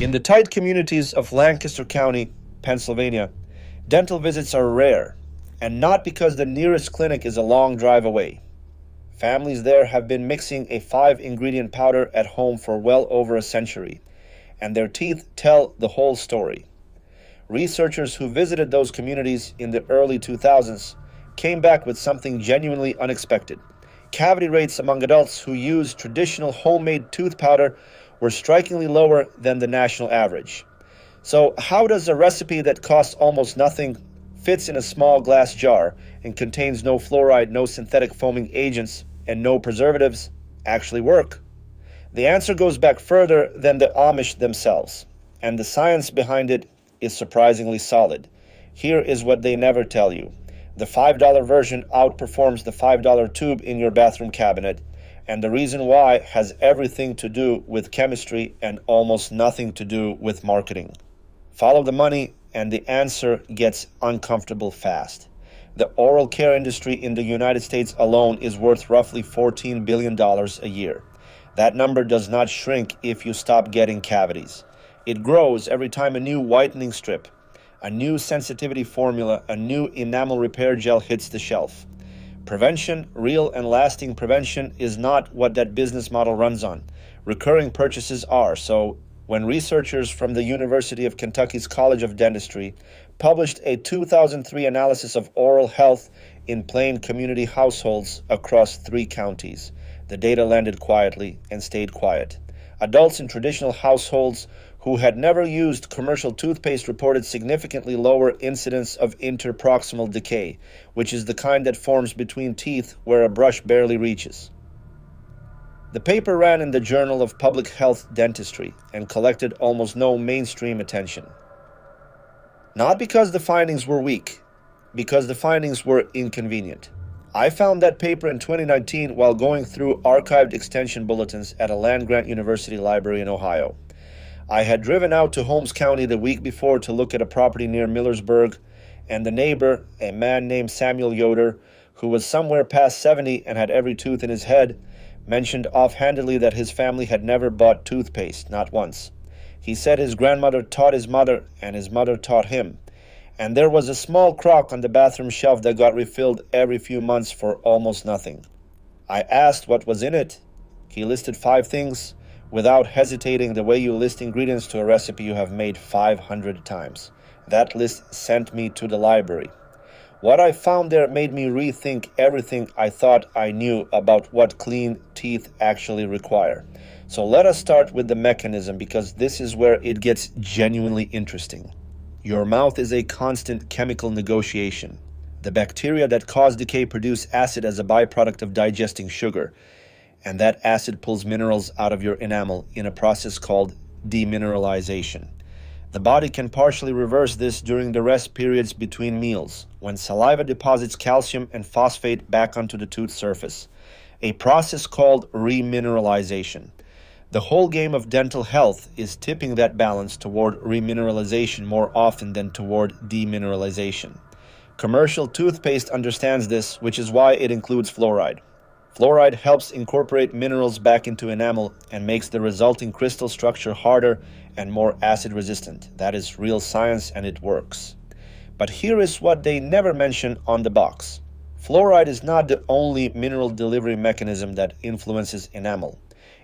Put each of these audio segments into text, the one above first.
In the tight communities of Lancaster County, Pennsylvania, dental visits are rare, and not because the nearest clinic is a long drive away. Families there have been mixing a 5-ingredient powder at home for well over a century, and their teeth tell the whole story. Researchers who visited those communities in the early 2000s came back with something genuinely unexpected. Cavity rates among adults who use traditional homemade tooth powder were strikingly lower than the national average. So how does a recipe that costs almost nothing, fits in a small glass jar, and contains no fluoride, no synthetic foaming agents, and no preservatives actually work? The answer goes back further than the Amish themselves, and the science behind it is surprisingly solid. Here is what they never tell you. The $5 version outperforms the $5 tube in your bathroom cabinet, and the reason why has everything to do with chemistry and almost nothing to do with marketing. Follow the money and the answer gets uncomfortable fast. The oral care industry in the United States alone is worth roughly $14 billion a year. That number does not shrink if you stop getting cavities. It grows every time a new whitening strip, a new sensitivity formula, a new enamel repair gel hits the shelf. Prevention, real and lasting prevention, is not what that business model runs on. Recurring purchases are. So when researchers from the University of Kentucky's College of Dentistry published a 2003 analysis of oral health in plain community households across 3 counties, the data landed quietly and stayed quiet. Adults in traditional households who had never used commercial toothpaste reported significantly lower incidence of interproximal decay, which is the kind that forms between teeth where a brush barely reaches. The paper ran in the Journal of Public Health Dentistry and collected almost no mainstream attention. Not because the findings were weak, because the findings were inconvenient. I found that paper in 2019 while going through archived extension bulletins at a land-grant university library in Ohio. I had driven out to Holmes County the week before to look at a property near Millersburg, and the neighbor, a man named Samuel Yoder, who was somewhere past 70 and had every tooth in his head, mentioned offhandedly that his family had never bought toothpaste, not once. He said his grandmother taught his mother, and his mother taught him. And there was a small crock on the bathroom shelf that got refilled every few months for almost nothing. I asked what was in it. He listed 5 things, without hesitating, the way you list ingredients to a recipe you have made 500 times. That list sent me to the library. What I found there made me rethink everything I thought I knew about what clean teeth actually require. So let us start with the mechanism, because this is where it gets genuinely interesting. Your mouth is a constant chemical negotiation. The bacteria that cause decay produce acid as a byproduct of digesting sugar, and that acid pulls minerals out of your enamel in a process called demineralization. The body can partially reverse this during the rest periods between meals, when saliva deposits calcium and phosphate back onto the tooth surface, a process called remineralization. The whole game of dental health is tipping that balance toward remineralization more often than toward demineralization. Commercial toothpaste understands this, which is why it includes fluoride. Fluoride helps incorporate minerals back into enamel and makes the resulting crystal structure harder and more acid resistant. That is real science, and it works. But here is what they never mention on the box. Fluoride is not the only mineral delivery mechanism that influences enamel.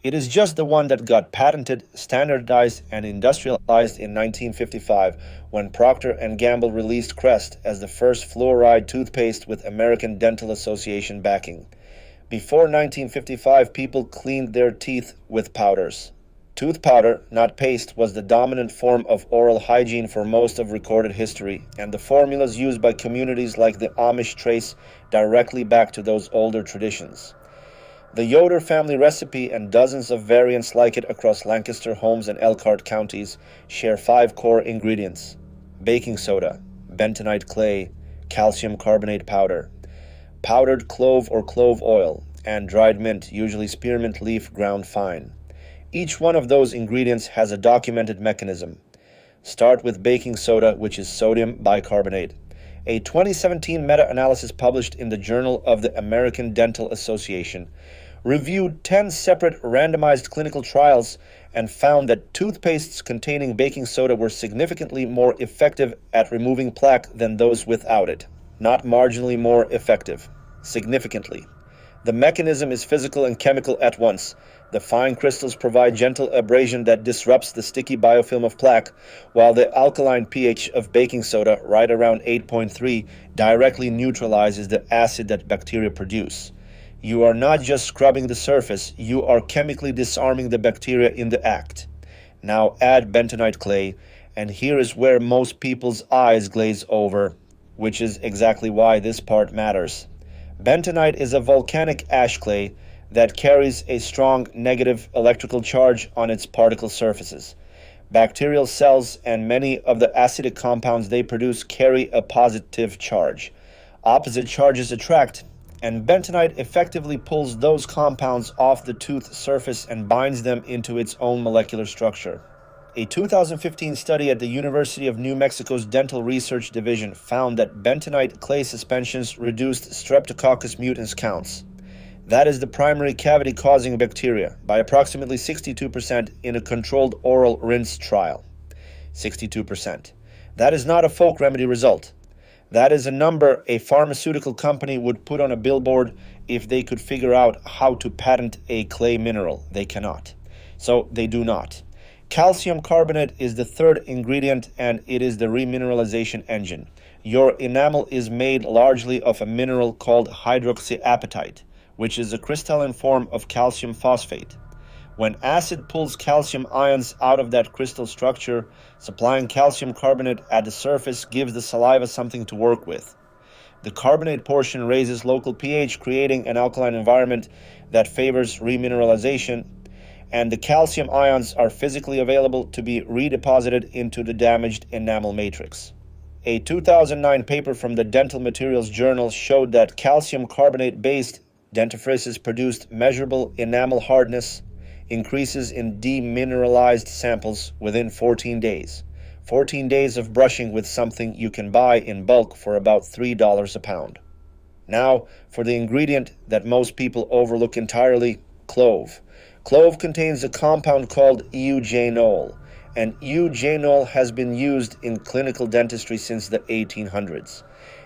It is just the one that got patented, standardized, and industrialized in 1955 when Procter & Gamble released Crest as the first fluoride toothpaste with American Dental Association backing. Before 1955, people cleaned their teeth with powders. Tooth powder, not paste, was the dominant form of oral hygiene for most of recorded history, and the formulas used by communities like the Amish trace directly back to those older traditions. The Yoder family recipe and dozens of variants like it across Lancaster, Holmes, and Elkhart counties share 5 core ingredients: baking soda, bentonite clay, calcium carbonate powder, powdered clove or clove oil, and dried mint, usually spearmint leaf ground fine. Each one of those ingredients has a documented mechanism. Start with baking soda, which is sodium bicarbonate. A 2017 meta-analysis published in the Journal of the American Dental Association reviewed 10 separate randomized clinical trials and found that toothpastes containing baking soda were significantly more effective at removing plaque than those without it. Not marginally more effective, significantly. The mechanism is physical and chemical at once. The fine crystals provide gentle abrasion that disrupts the sticky biofilm of plaque, while the alkaline pH of baking soda, right around 8.3, directly neutralizes the acid that bacteria produce. You are not just scrubbing the surface, you are chemically disarming the bacteria in the act. Now add bentonite clay, and here is where most people's eyes glaze over, which is exactly why this part matters. Bentonite is a volcanic ash clay that carries a strong negative electrical charge on its particle surfaces. Bacterial cells and many of the acidic compounds they produce carry a positive charge. Opposite charges attract, and bentonite effectively pulls those compounds off the tooth surface and binds them into its own molecular structure. A 2015 study at the University of New Mexico's Dental Research Division found that bentonite clay suspensions reduced Streptococcus mutans counts. That is the primary cavity-causing bacteria, by approximately 62% in a controlled oral rinse trial. 62%. That is not a folk remedy result. That is a number a pharmaceutical company would put on a billboard if they could figure out how to patent a clay mineral. They cannot. So they do not. Calcium carbonate is the third ingredient, and it is the remineralization engine. Your enamel is made largely of a mineral called hydroxyapatite, which is a crystalline form of calcium phosphate. When acid pulls calcium ions out of that crystal structure, supplying calcium carbonate at the surface gives the saliva something to work with. The carbonate portion raises local pH, creating an alkaline environment that favors remineralization, and the calcium ions are physically available to be redeposited into the damaged enamel matrix. A 2009 paper from the Dental Materials Journal showed that calcium carbonate-based dentifrices produced measurable enamel hardness, increases in demineralized samples within 14 days. 14 days of brushing with something you can buy in bulk for about $3 a pound. Now, for the ingredient that most people overlook entirely, clove. Clove contains a compound called eugenol, and eugenol has been used in clinical dentistry since the 1800s.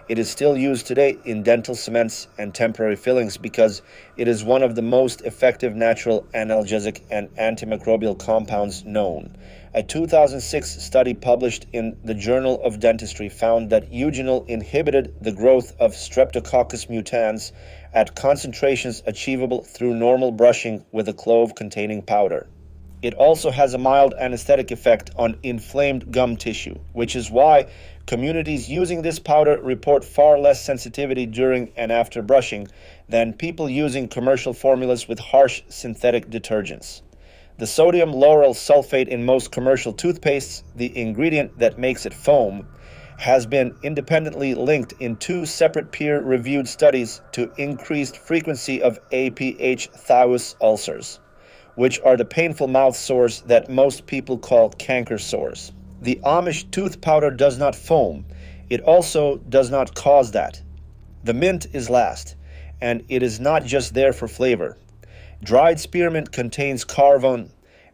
It is still used today in dental cements and temporary fillings because it is one of the most effective natural analgesic and antimicrobial compounds known. A 2006 study published in the Journal of Dentistry found that eugenol inhibited the growth of Streptococcus mutans at concentrations achievable through normal brushing with a clove-containing powder. It also has a mild anesthetic effect on inflamed gum tissue, which is why communities using this powder report far less sensitivity during and after brushing than people using commercial formulas with harsh synthetic detergents. The sodium lauryl sulfate in most commercial toothpastes, the ingredient that makes it foam, has been independently linked in 2 separate peer-reviewed studies to increased frequency of APH thawus ulcers, which are the painful mouth sores that most people call canker sores. The Amish Tooth Powder does not foam. It also does not cause that. The mint is last, and it is not just there for flavor. Dried spearmint contains carvone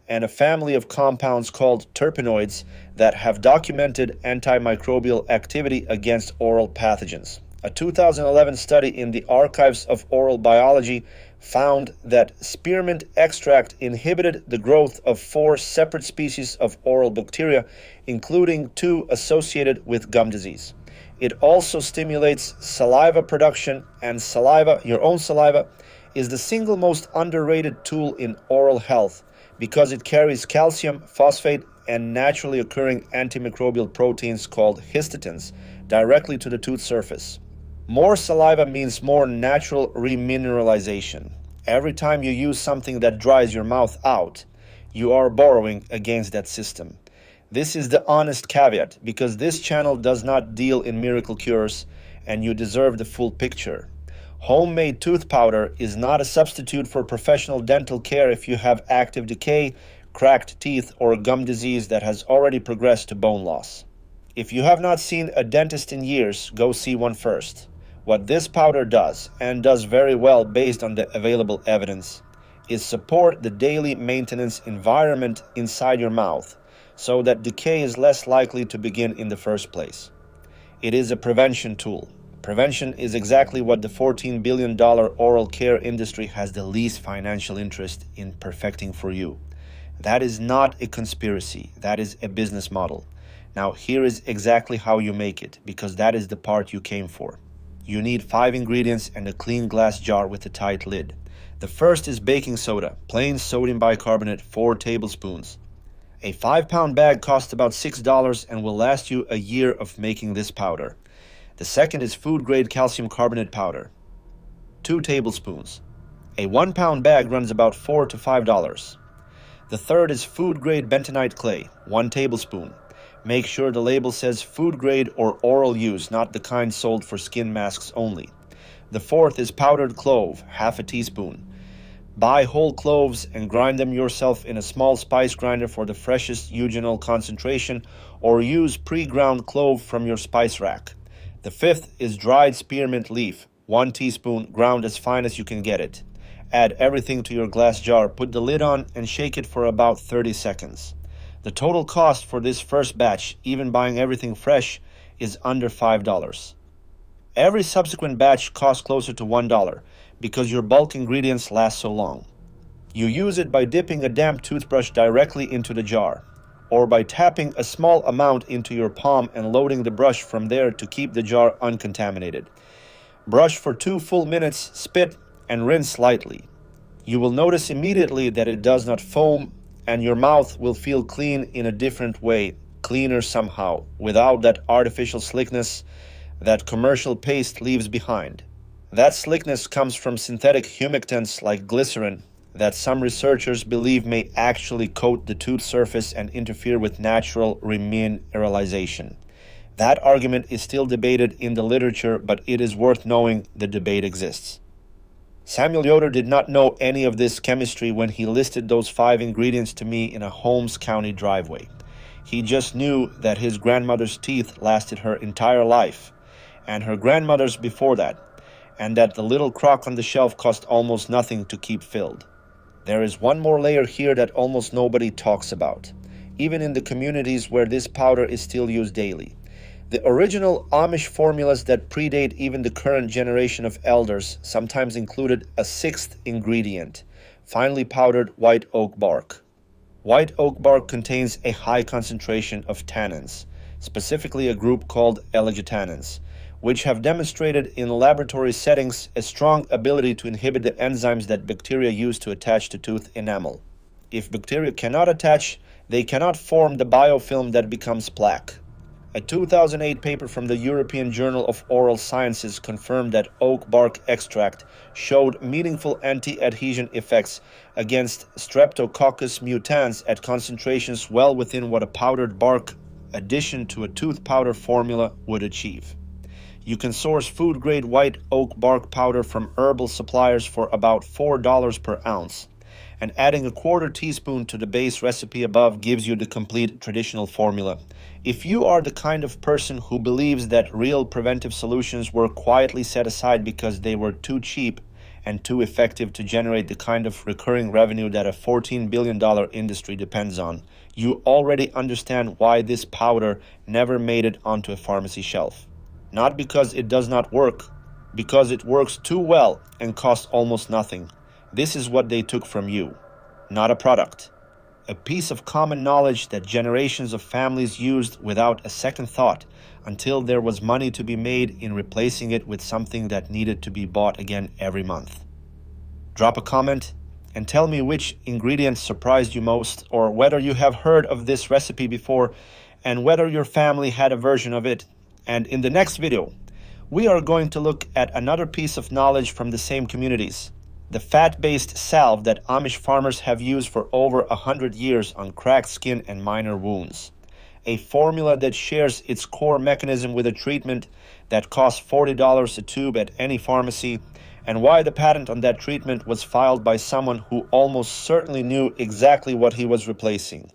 and a family of compounds called terpenoids that have documented antimicrobial activity against oral pathogens. A 2011 study in the Archives of Oral Biology found that spearmint extract inhibited the growth of 4 separate species of oral bacteria, including 2 associated with gum disease. It also stimulates saliva production, and saliva, your own saliva, is the single most underrated tool in oral health because it carries calcium, phosphate, and naturally occurring antimicrobial proteins called histidines directly to the tooth surface. More saliva means more natural remineralization. Every time you use something that dries your mouth out, you are borrowing against that system. This is the honest caveat, because this channel does not deal in miracle cures, and you deserve the full picture. Homemade tooth powder is not a substitute for professional dental care if you have active decay, cracked teeth, or gum disease that has already progressed to bone loss. If you have not seen a dentist in years, go see one first. What this powder does, and does very well based on the available evidence, is support the daily maintenance environment inside your mouth so that decay is less likely to begin in the first place. It is a prevention tool. Prevention is exactly what the $14 billion oral care industry has the least financial interest in perfecting for you. That is not a conspiracy. That is a business model. Now, here is exactly how you make it, because that is the part you came for. You need 5 ingredients and a clean glass jar with a tight lid. The first is baking soda, plain sodium bicarbonate, 4 tablespoons. A 5-pound bag costs about $6 and will last you a year of making this powder. The second is food-grade calcium carbonate powder, 2 tablespoons. A 1-pound bag runs about $4 to $5. The third is food-grade bentonite clay, 1 tablespoon. Make sure the label says food-grade or oral use, not the kind sold for skin masks only. The fourth is powdered clove, half a teaspoon. Buy whole cloves and grind them yourself in a small spice grinder for the freshest eugenol concentration, or use pre-ground clove from your spice rack. The fifth is dried spearmint leaf, 1 teaspoon, ground as fine as you can get it. Add everything to your glass jar, put the lid on, and shake it for about 30 seconds. The total cost for this first batch, even buying everything fresh, is under $5. Every subsequent batch costs closer to $1 because your bulk ingredients last so long. You use it by dipping a damp toothbrush directly into the jar, or by tapping a small amount into your palm and loading the brush from there to keep the jar uncontaminated. Brush for 2 full minutes, spit, and rinse lightly. You will notice immediately that it does not foam, and your mouth will feel clean in a different way, cleaner somehow, without that artificial slickness that commercial paste leaves behind. That slickness comes from synthetic humectants like glycerin that some researchers believe may actually coat the tooth surface and interfere with natural remineralization. That argument is still debated in the literature, but it is worth knowing the debate exists. Samuel Yoder did not know any of this chemistry when he listed those 5 ingredients to me in a Holmes County driveway. He just knew that his grandmother's teeth lasted her entire life, and her grandmother's before that, and that the little crock on the shelf cost almost nothing to keep filled. There is one more layer here that almost nobody talks about, even in the communities where this powder is still used daily. The original Amish formulas that predate even the current generation of elders sometimes included a 6th ingredient, finely powdered white oak bark. White oak bark contains a high concentration of tannins, specifically a group called elegitannins, which have demonstrated in laboratory settings a strong ability to inhibit the enzymes that bacteria use to attach to tooth enamel. If bacteria cannot attach, they cannot form the biofilm that becomes plaque. A 2008 paper from the European Journal of Oral Sciences confirmed that oak bark extract showed meaningful anti-adhesion effects against Streptococcus mutans at concentrations well within what a powdered bark addition to a tooth powder formula would achieve. You can source food-grade white oak bark powder from herbal suppliers for about $4 per ounce, and adding a 1/4 teaspoon to the base recipe above gives you the complete traditional formula. If you are the kind of person who believes that real preventive solutions were quietly set aside because they were too cheap and too effective to generate the kind of recurring revenue that a $14 billion industry depends on, you already understand why this powder never made it onto a pharmacy shelf. Not because it does not work, because it works too well and costs almost nothing. This is what they took from you, not a product. A piece of common knowledge that generations of families used without a second thought until there was money to be made in replacing it with something that needed to be bought again every month. Drop a comment and tell me which ingredient surprised you most, or whether you have heard of this recipe before and whether your family had a version of it. And in the next video, we are going to look at another piece of knowledge from the same communities. The fat-based salve that Amish farmers have used for over 100 years on cracked skin and minor wounds. A formula that shares its core mechanism with a treatment that costs $40 a tube at any pharmacy, and why the patent on that treatment was filed by someone who almost certainly knew exactly what he was replacing.